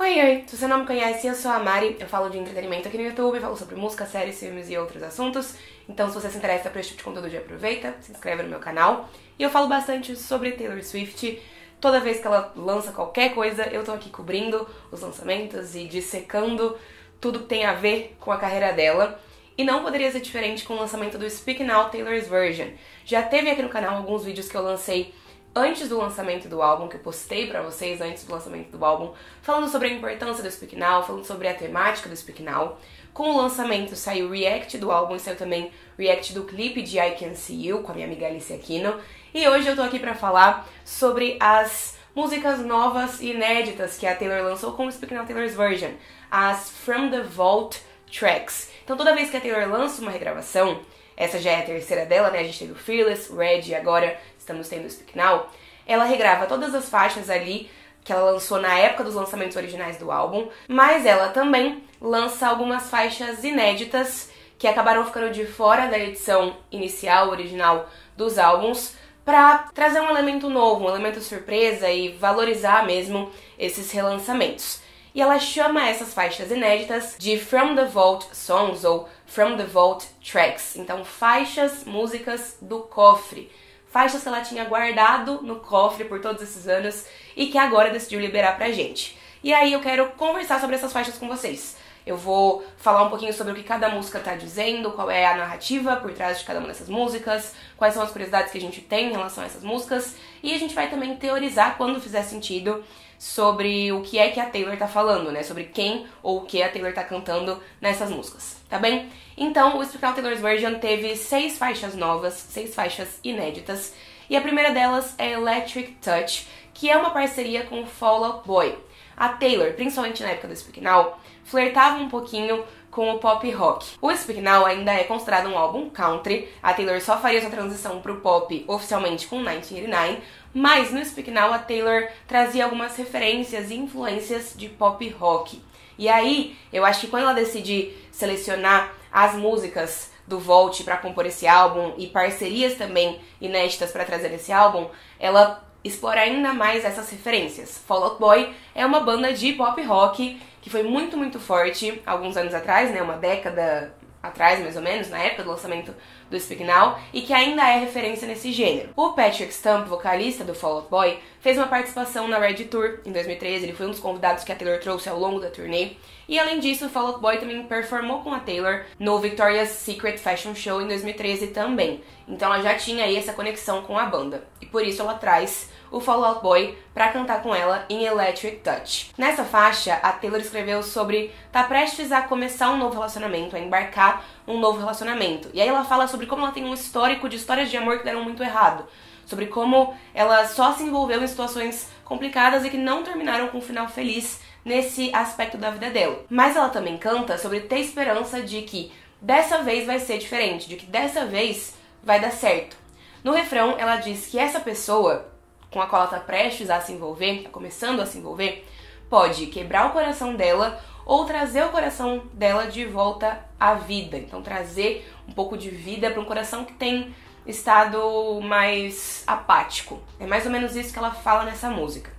Oi, oi! Se você não me conhece, eu sou a Mari, eu falo de entretenimento aqui no YouTube, falo sobre música, séries, filmes e outros assuntos. Então, se você se interessa por esse tipo de conteúdo, já aproveita, se inscreve no meu canal. E eu falo bastante sobre Taylor Swift. Toda vez que ela lança qualquer coisa, eu tô aqui cobrindo os lançamentos e dissecando tudo que tem a ver com a carreira dela. E não poderia ser diferente com o lançamento do Speak Now Taylor's Version. Já teve aqui no canal alguns vídeos que eu lancei antes do lançamento do álbum, que eu postei pra vocês antes do lançamento do álbum, falando sobre a importância do Speak Now, falando sobre a temática do Speak Now. Com o lançamento saiu o react do álbum e saiu também o react do clipe de I Can See You, com a minha amiga Alicia Aquino. E hoje eu tô aqui pra falar sobre as músicas novas e inéditas que a Taylor lançou com o Speak Now Taylor's Version, as From the Vault Tracks. Então toda vez que a Taylor lança uma regravação, essa já é a terceira dela, né? A gente teve o Fearless, o Red e agora estamos tendo o Speak Now. Ela regrava todas as faixas ali que ela lançou na época dos lançamentos originais do álbum, mas ela também lança algumas faixas inéditas que acabaram ficando de fora da edição inicial, original dos álbuns, pra trazer um elemento novo, um elemento surpresa e valorizar mesmo esses relançamentos. E ela chama essas faixas inéditas de From the Vault Songs ou From the Vault Tracks. Então, faixas, músicas do cofre. Faixas que ela tinha guardado no cofre por todos esses anos e que agora decidiu liberar pra gente. E aí eu quero conversar sobre essas faixas com vocês. Eu vou falar um pouquinho sobre o que cada música tá dizendo, qual é a narrativa por trás de cada uma dessas músicas, quais são as curiosidades que a gente tem em relação a essas músicas, e a gente vai também teorizar, quando fizer sentido, sobre o que é que a Taylor tá falando, né? Sobre quem ou o que a Taylor tá cantando nessas músicas, tá bem? Então, o Speak Now Taylor's Version teve 6 faixas novas, 6 faixas inéditas, e a primeira delas é Electric Touch, que é uma parceria com o Fall Out Boy. A Taylor, principalmente na época do Speak Now, flertava um pouquinho com o pop rock. O Speak Now ainda é considerado um álbum country, a Taylor só faria essa transição pro pop oficialmente com 1989, mas no Speak Now a Taylor trazia algumas referências e influências de pop rock. E aí, eu acho que quando ela decide selecionar as músicas do Vault pra compor esse álbum e parcerias também inéditas pra trazer esse álbum, ela explora ainda mais essas referências. Fall Out Boy é uma banda de pop rock que foi muito, muito forte alguns anos atrás, né, uma década atrás, mais ou menos, na época do lançamento do Speak Now, e que ainda é referência nesse gênero. O Patrick Stump, vocalista do Fall Out Boy, fez uma participação na Red Tour em 2013, ele foi um dos convidados que a Taylor trouxe ao longo da turnê, e além disso, o Fall Out Boy também performou com a Taylor no Victoria's Secret Fashion Show em 2013 também. Então ela já tinha aí essa conexão com a banda, e por isso ela traz o Fall Out Boy pra cantar com ela em Electric Touch. Nessa faixa, a Taylor escreveu sobre tá prestes a começar um novo relacionamento, a embarcar um novo relacionamento. E aí ela fala sobre como ela tem um histórico de histórias de amor que deram muito errado, sobre como ela só se envolveu em situações complicadas e que não terminaram com um final feliz nesse aspecto da vida dela. Mas ela também canta sobre ter esperança de que dessa vez vai ser diferente, de que dessa vez vai dar certo. No refrão, ela diz que essa pessoa com a qual ela tá prestes a se envolver, tá começando a se envolver, pode quebrar o coração dela ou trazer o coração dela de volta à vida. Então trazer um pouco de vida para um coração que tem estado mais apático. É mais ou menos isso que ela fala nessa música.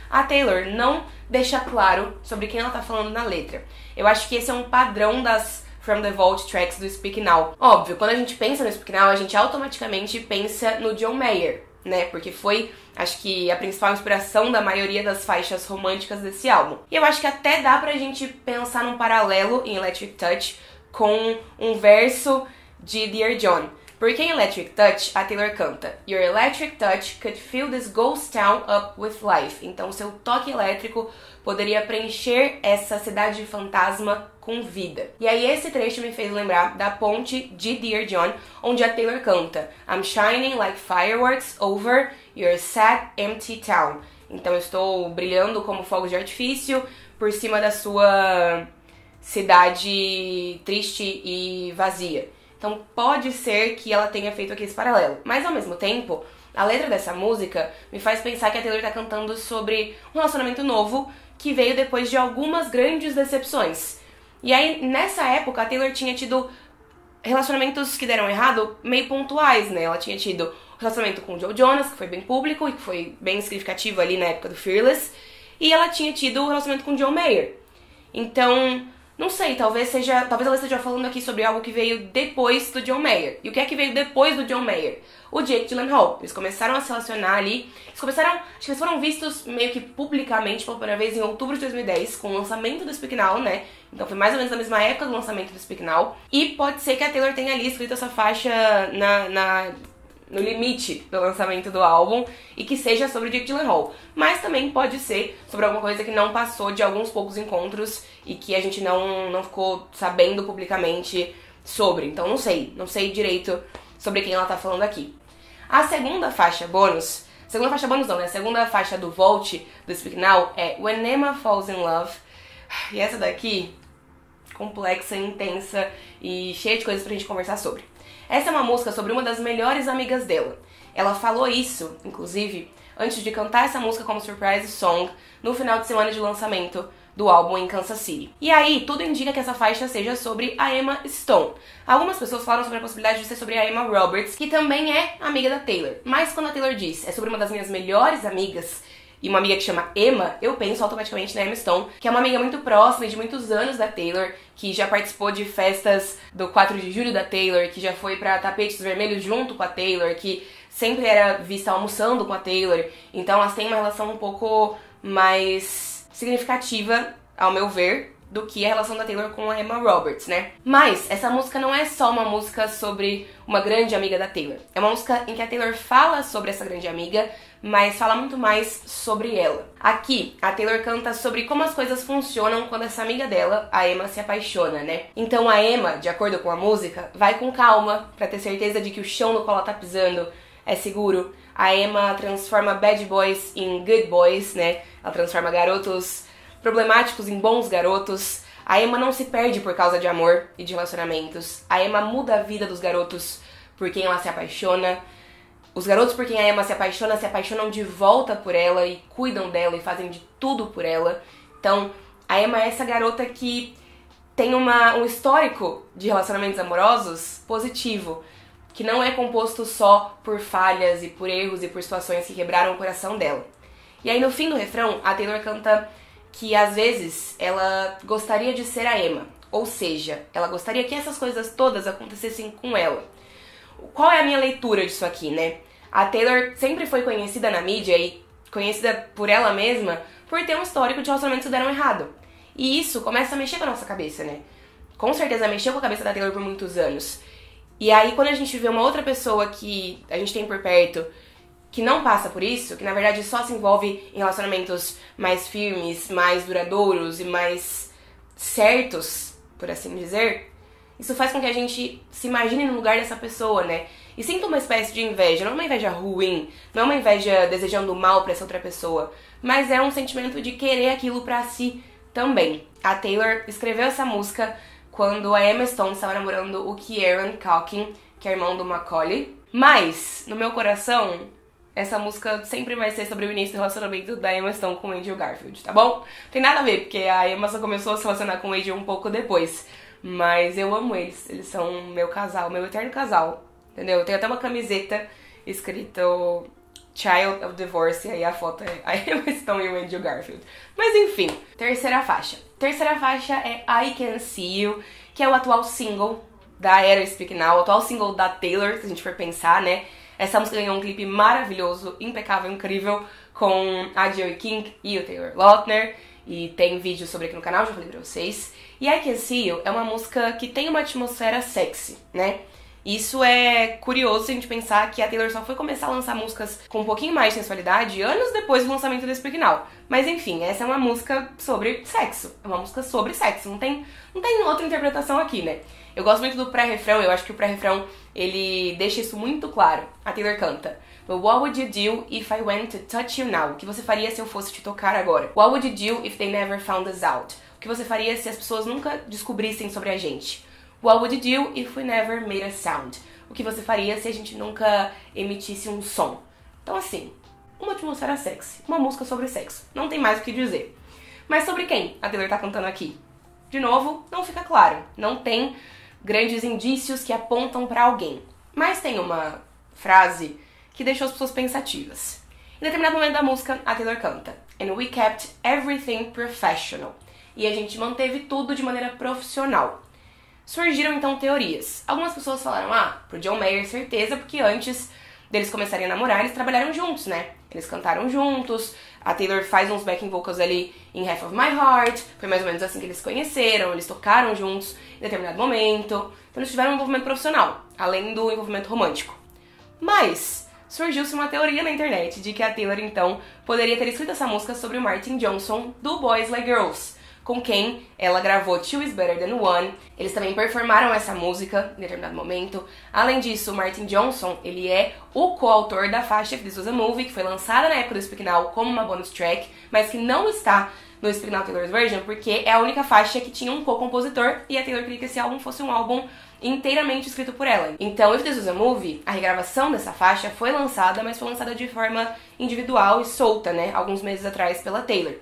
A Taylor não deixa claro sobre quem ela tá falando na letra. Eu acho que esse é um padrão das From the Vault Tracks do Speak Now. Óbvio, quando a gente pensa no Speak Now, a gente automaticamente pensa no John Mayer, né? Porque foi, acho que, a principal inspiração da maioria das faixas românticas desse álbum. E eu acho que até dá pra gente pensar num paralelo em Electric Touch com um verso de Dear John. Porque em Electric Touch, a Taylor canta Your electric touch could fill this ghost town up with life. Então, o seu toque elétrico poderia preencher essa cidade fantasma com vida. E aí esse trecho me fez lembrar da ponte de Dear John, onde a Taylor canta I'm shining like fireworks over your sad, empty town. Então eu estou brilhando como fogos de artifício por cima da sua cidade triste e vazia. Então pode ser que ela tenha feito aqui esse paralelo. Mas ao mesmo tempo, a letra dessa música me faz pensar que a Taylor tá cantando sobre um relacionamento novo que veio depois de algumas grandes decepções. E aí, nessa época, a Taylor tinha tido relacionamentos que deram errado meio pontuais, né? Ela tinha tido um relacionamento com o Joe Jonas, que foi bem público e que foi bem significativo ali na época do Fearless. e ela tinha tido um relacionamento com o John Mayer. Então, não sei, talvez ela esteja falando aqui sobre algo que veio depois do John Mayer. E o que é que veio depois do John Mayer? O Jake Gyllenhaal. Eles começaram a se relacionar ali. Acho que eles foram vistos meio que publicamente pela primeira vez em outubro de 2010, com o lançamento do Speak Now, né? Então foi mais ou menos na mesma época do lançamento do Speak Now. E pode ser que a Taylor tenha ali escrito essa faixa no limite do lançamento do álbum e que seja sobre o Jake Gyllenhaal. Mas também pode ser sobre alguma coisa que não passou de alguns poucos encontros e que a gente não ficou sabendo publicamente sobre. Então não sei direito sobre quem ela tá falando aqui. A segunda faixa bônus não, né? A segunda faixa do Vault do Speak Now é When Emma Falls in Love. E essa daqui, complexa, intensa e cheia de coisas pra gente conversar sobre. Essa é uma música sobre uma das melhores amigas dela. Ela falou isso, inclusive, antes de cantar essa música como surprise song no final de semana de lançamento do álbum em Kansas City. E aí, tudo indica que essa faixa seja sobre a Emma Stone. Algumas pessoas falaram sobre a possibilidade de ser sobre a Emma Roberts, que também é amiga da Taylor. Mas quando a Taylor diz é sobre uma das minhas melhores amigas, e uma amiga que chama Emma, eu penso automaticamente na Emma Stone, que é uma amiga muito próxima de muitos anos da Taylor, que já participou de festas do 4 de julho da Taylor, que já foi pra tapetes vermelhos junto com a Taylor, que sempre era vista almoçando com a Taylor. Então elas têm uma relação um pouco mais significativa, ao meu ver, do que a relação da Taylor com a Emma Roberts, né? Mas essa música não é só uma música sobre uma grande amiga da Taylor. É uma música em que a Taylor fala sobre essa grande amiga, mas fala muito mais sobre ela. Aqui, a Taylor canta sobre como as coisas funcionam quando essa amiga dela, a Emma, se apaixona, né? Então a Emma, de acordo com a música, vai com calma pra ter certeza de que o chão no qual ela tá pisando é seguro. A Emma transforma bad boys em good boys, né? Ela transforma garotos problemáticos em bons garotos. A Emma não se perde por causa de amor e de relacionamentos. A Emma muda a vida dos garotos por quem ela se apaixona. Os garotos por quem a Emma se apaixonam de volta por ela e cuidam dela e fazem de tudo por ela. Então, a Emma é essa garota que tem um histórico de relacionamentos amorosos positivo, que não é composto só por falhas e por erros e por situações que quebraram o coração dela. E aí, no fim do refrão, a Taylor canta que às vezes ela gostaria de ser a Emma, ou seja, ela gostaria que essas coisas todas acontecessem com ela. Qual é a minha leitura disso aqui, né? A Taylor sempre foi conhecida na mídia e conhecida por ela mesma por ter um histórico de relacionamentos que deram errado. E isso começa a mexer com a nossa cabeça, né? Com certeza mexeu com a cabeça da Taylor por muitos anos. E aí quando a gente vê uma outra pessoa que a gente tem por perto que não passa por isso, que na verdade só se envolve em relacionamentos mais firmes, mais duradouros e mais certos, por assim dizer, isso faz com que a gente se imagine no lugar dessa pessoa, né? E sinta uma espécie de inveja, não é uma inveja ruim, não é uma inveja desejando mal pra essa outra pessoa, mas é um sentimento de querer aquilo pra si também. A Taylor escreveu essa música quando a Emma Stone estava namorando o Kieran Culkin, que é irmão do Macaulay. Mas, no meu coração, essa música sempre vai ser sobre o início do relacionamento da Emma Stone com o Andrew Garfield, tá bom? Tem nada a ver, porque a Emma só começou a se relacionar com o Andrew um pouco depois. Mas eu amo eles, eles são meu casal, meu eterno casal, entendeu? Eu tenho até uma camiseta escrito Child of Divorce, e aí a foto é a Emma Stone e o Andrew Garfield. Mas enfim, terceira faixa. Terceira faixa é I Can See You, que é o atual single da era Speak Now, o atual single da Taylor, se a gente for pensar, né? Essa música ganhou um clipe maravilhoso, impecável, incrível, com a Joey King e o Taylor Lautner. E tem vídeo sobre aqui no canal, já falei pra vocês. E I Can See You é uma música que tem uma atmosfera sexy, né? Isso é curioso se a gente pensar que a Taylor só foi começar a lançar músicas com um pouquinho mais de sensualidade anos depois do lançamento do Speak Now. Mas enfim, essa é uma música sobre sexo. É uma música sobre sexo, não tem outra interpretação aqui, né? Eu gosto muito do pré-refrão, eu acho que o pré-refrão, ele deixa isso muito claro. A Taylor canta: But what would you do if I went to touch you now? O que você faria se eu fosse te tocar agora? What would you do if they never found us out? O que você faria se as pessoas nunca descobrissem sobre a gente? What would you do if we never made a sound? O que você faria se a gente nunca emitisse um som? Então assim, uma atmosfera sexy, uma música sobre sexo. Não tem mais o que dizer. Mas sobre quem a Taylor tá cantando aqui? De novo, não fica claro. Não tem grandes indícios que apontam pra alguém. Mas tem uma frase que deixou as pessoas pensativas. Em determinado momento da música, a Taylor canta: and we kept everything professional. E a gente manteve tudo de maneira profissional. Surgiram então teorias. Algumas pessoas falaram, pro John Mayer certeza, porque antes deles começarem a namorar, eles trabalharam juntos, né? Eles cantaram juntos, a Taylor faz uns backing vocals ali em Half of My Heart, foi mais ou menos assim que eles se conheceram, eles tocaram juntos em determinado momento, então eles tiveram um envolvimento profissional, além do envolvimento romântico. Mas surgiu-se uma teoria na internet de que a Taylor, então, poderia ter escrito essa música sobre o Martin Johnson, do Boys Like Girls, com quem ela gravou Two Is Better Than One. Eles também performaram essa música em determinado momento. Além disso, o Martin Johnson, ele é o coautor da faixa This Was a Movie, que foi lançada na época do Speak Now como uma bonus track, mas que não está no Speak Now Taylor's Version, porque é a única faixa que tinha um co-compositor, e a Taylor queria que esse álbum fosse um álbum inteiramente escrito por ela. Então, If This Was a Movie, a regravação dessa faixa foi lançada, mas foi lançada de forma individual e solta, né, alguns meses atrás pela Taylor.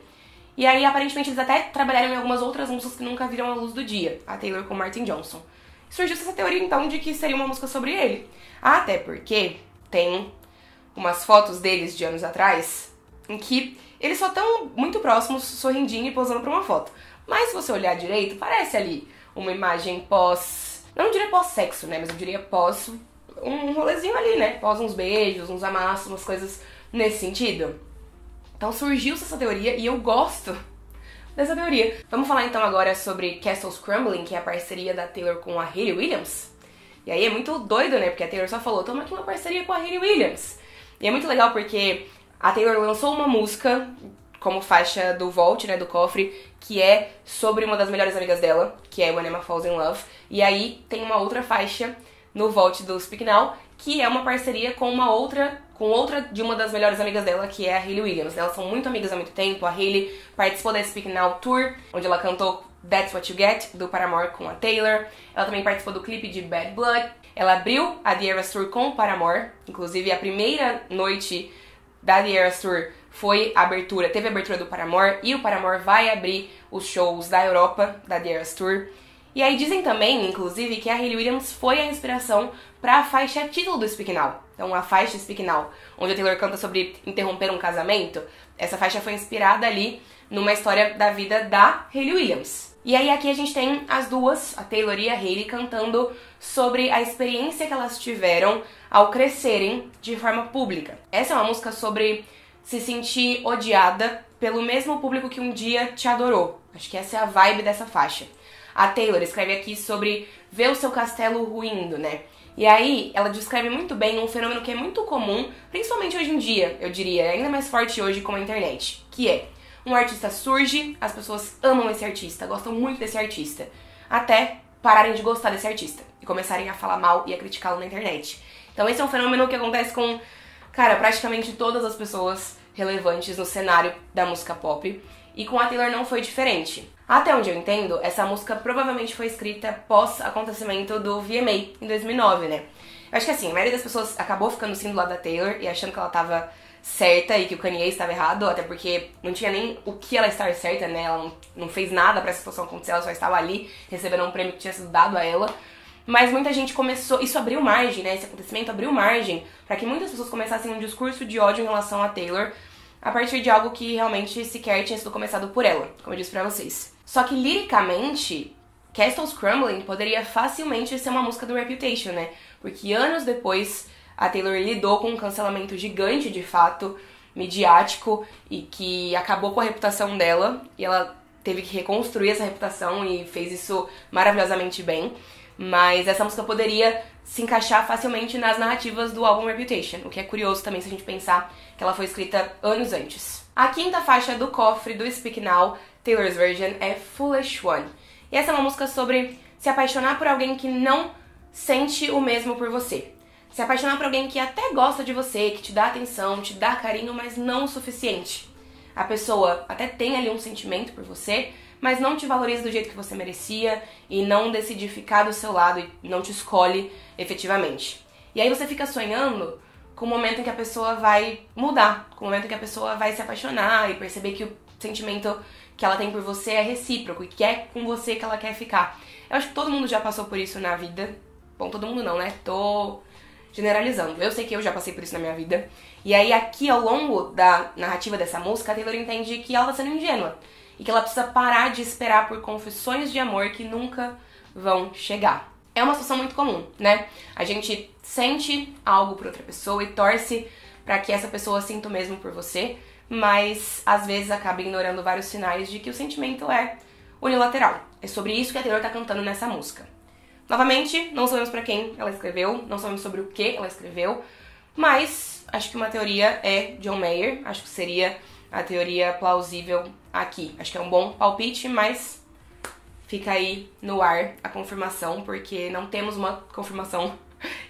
E aí, aparentemente, eles até trabalharam em algumas outras músicas que nunca viram a luz do dia, a Taylor com Martin Johnson. Surgiu essa teoria, então, de que seria uma música sobre ele. Até porque tem umas fotos deles de anos atrás, em que eles só estão muito próximos, sorrindinho e posando pra uma foto. Mas se você olhar direito, parece ali uma imagem pós... Não diria pós-sexo, né? Mas eu diria pós um rolezinho ali, né? Pós uns beijos, uns amassos, umas coisas nesse sentido. Então surgiu essa teoria e eu gosto dessa teoria. Vamos falar então agora sobre Castles Crumbling, que é a parceria da Taylor com a Hayley Williams. E aí é muito doido, né? Porque a Taylor só falou, toma aqui uma parceria com a Hayley Williams. E é muito legal porque a Taylor lançou uma música como faixa do Vault, né, do cofre, que é sobre uma das melhores amigas dela, que é When Emma Falls in Love. E aí tem uma outra faixa no Vault do Speak Now, que é uma parceria com outra de uma das melhores amigas dela, que é a Hayley Williams. Elas são muito amigas há muito tempo. A Hayley participou da Speak Now Tour, onde ela cantou That's What You Get, do Paramore com a Taylor. Ela também participou do clipe de Bad Blood. Ela abriu a The Eras Tour com o Paramore. Inclusive, a primeira noite da The Eras Tour teve a abertura do Paramore, e o Paramore vai abrir os shows da Europa, da The Eras Tour. E aí dizem também, inclusive, que a Hayley Williams foi a inspiração para a faixa título do Speak Now. Então, a faixa Speak Now, onde a Taylor canta sobre interromper um casamento, essa faixa foi inspirada ali numa história da vida da Hayley Williams. E aí aqui a gente tem as duas, a Taylor e a Hayley, cantando sobre a experiência que elas tiveram ao crescerem de forma pública. Essa é uma música sobre se sentir odiada pelo mesmo público que um dia te adorou. Acho que essa é a vibe dessa faixa. A Taylor escreve aqui sobre ver o seu castelo ruindo, né? E aí, ela descreve muito bem um fenômeno que é muito comum, principalmente hoje em dia, eu diria, ainda mais forte hoje com a internet, que é um artista surge, as pessoas amam esse artista, gostam muito desse artista, até pararem de gostar desse artista e começarem a falar mal e a criticá-lo na internet. Então esse é um fenômeno que acontece com, praticamente todas as pessoas relevantes no cenário da música pop, e com a Taylor não foi diferente. Até onde eu entendo, essa música provavelmente foi escrita pós-acontecimento do VMA, em 2009, né? Eu acho que assim, a maioria das pessoas acabou ficando sim do lado da Taylor e achando que ela tava certa e que o Kanye estava errado, até porque não tinha nem o que ela estar certa, né? Ela não fez nada pra essa situação acontecer, ela só estava ali recebendo um prêmio que tinha sido dado a ela. Mas muita gente começou, isso abriu margem, né? Esse acontecimento abriu margem pra que muitas pessoas começassem um discurso de ódio em relação a Taylor, a partir de algo que realmente sequer tinha sido começado por ela, como eu disse pra vocês. Só que liricamente, Castles Crumbling poderia facilmente ser uma música do Reputation, né? Porque anos depois a Taylor lidou com um cancelamento gigante, de fato, midiático, e que acabou com a reputação dela, e ela teve que reconstruir essa reputação e fez isso maravilhosamente bem. Mas essa música poderia se encaixar facilmente nas narrativas do álbum Reputation, o que é curioso também se a gente pensar que ela foi escrita anos antes. A quinta faixa do cofre do Speak Now, Taylor's Version, é Foolish One. E essa é uma música sobre se apaixonar por alguém que não sente o mesmo por você. Se apaixonar por alguém que até gosta de você, que te dá atenção, te dá carinho, mas não o suficiente. A pessoa até tem ali um sentimento por você, mas não te valoriza do jeito que você merecia e não decide ficar do seu lado e não te escolhe efetivamente. E aí você fica sonhando com o momento em que a pessoa vai mudar, com o momento em que a pessoa vai se apaixonar e perceber que o sentimento que ela tem por você é recíproco e que é com você que ela quer ficar. Eu acho que todo mundo já passou por isso na vida. Bom, todo mundo não, né? Tô generalizando. Eu sei que eu já passei por isso na minha vida. E aí aqui, ao longo da narrativa dessa música, a Taylor entende que ela tá sendo ingênua. E que ela precisa parar de esperar por confissões de amor que nunca vão chegar. É uma situação muito comum, né? A gente sente algo por outra pessoa e torce pra que essa pessoa sinta o mesmo por você, mas às vezes acaba ignorando vários sinais de que o sentimento é unilateral. É sobre isso que a Taylor tá cantando nessa música. Novamente, não sabemos pra quem ela escreveu, não sabemos sobre o que ela escreveu, mas acho que uma teoria é John Mayer, acho que seria a teoria plausível aqui. Acho que é um bom palpite, mas fica aí no ar a confirmação, porque não temos uma confirmação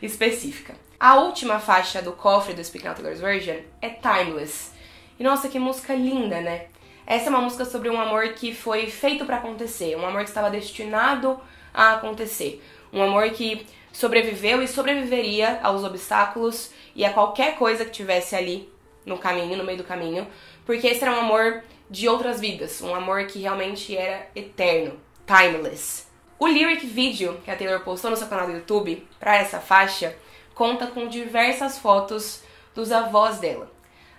específica. A última faixa do cofre do Speak Now Taylor's Version é Timeless. E nossa, que música linda, né? Essa é uma música sobre um amor que foi feito pra acontecer, um amor que estava destinado a acontecer. Um amor que sobreviveu e sobreviveria aos obstáculos e a qualquer coisa que tivesse ali no caminho, no meio do caminho, porque esse era um amor de outras vidas, um amor que realmente era eterno, timeless. O lyric video que a Taylor postou no seu canal do YouTube pra essa faixa conta com diversas fotos dos avós dela.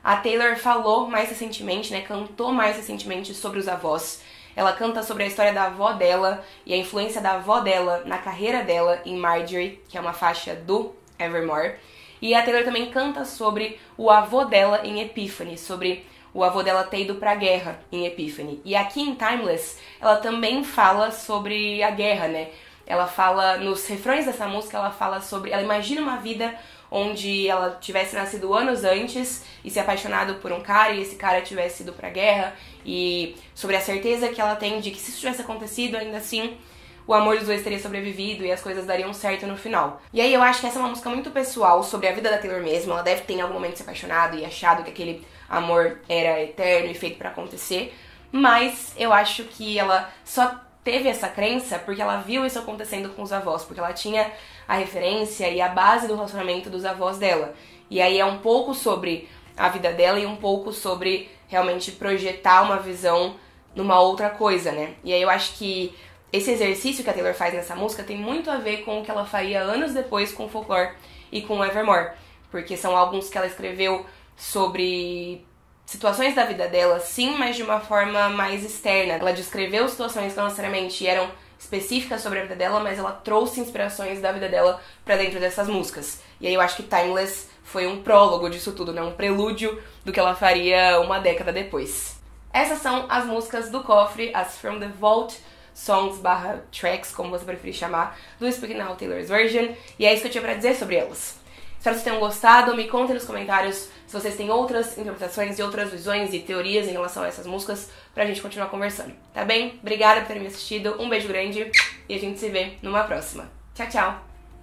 A Taylor falou mais recentemente, cantou mais recentemente sobre os avós. Ela canta sobre a história da avó dela e a influência da avó dela na carreira dela em Marjorie, que é uma faixa do Evermore. E a Taylor também canta sobre o avô dela em Epiphany, sobre o avô dela ter ido pra guerra em Epiphany. E aqui em Timeless, ela também fala sobre a guerra, né? Ela fala, nos refrões dessa música, ela fala sobre... Ela imagina uma vida onde ela tivesse nascido anos antes e se apaixonado por um cara e esse cara tivesse ido pra guerra, e sobre a certeza que ela tem de que se isso tivesse acontecido, ainda assim o amor dos dois teria sobrevivido e as coisas dariam certo no final. E aí eu acho que essa é uma música muito pessoal sobre a vida da Taylor mesmo. Ela deve ter em algum momento se apaixonado e achado que aquele amor era eterno e feito pra acontecer, mas eu acho que ela só teve essa crença porque ela viu isso acontecendo com os avós, porque ela tinha a referência e a base do relacionamento dos avós dela. E aí é um pouco sobre a vida dela e um pouco sobre realmente projetar uma visão numa outra coisa, né? E aí eu acho que esse exercício que a Taylor faz nessa música tem muito a ver com o que ela faria anos depois com o Folklore e com o Evermore, porque são álbuns que ela escreveu sobre situações da vida dela, sim, mas de uma forma mais externa. Ela descreveu situações que não necessariamente eram específicas sobre a vida dela, mas ela trouxe inspirações da vida dela pra dentro dessas músicas. E aí eu acho que Timeless foi um prólogo disso tudo, né? Um prelúdio do que ela faria uma década depois. Essas são as músicas do cofre, as From the Vault Songs / Tracks, como você preferir chamar, do Speak Now Taylor's Version. E é isso que eu tinha pra dizer sobre elas. Espero que vocês tenham gostado, me contem nos comentários se vocês têm outras interpretações e outras visões e teorias em relação a essas músicas pra gente continuar conversando, tá bem? Obrigada por terem me assistido, um beijo grande e a gente se vê numa próxima. Tchau, tchau!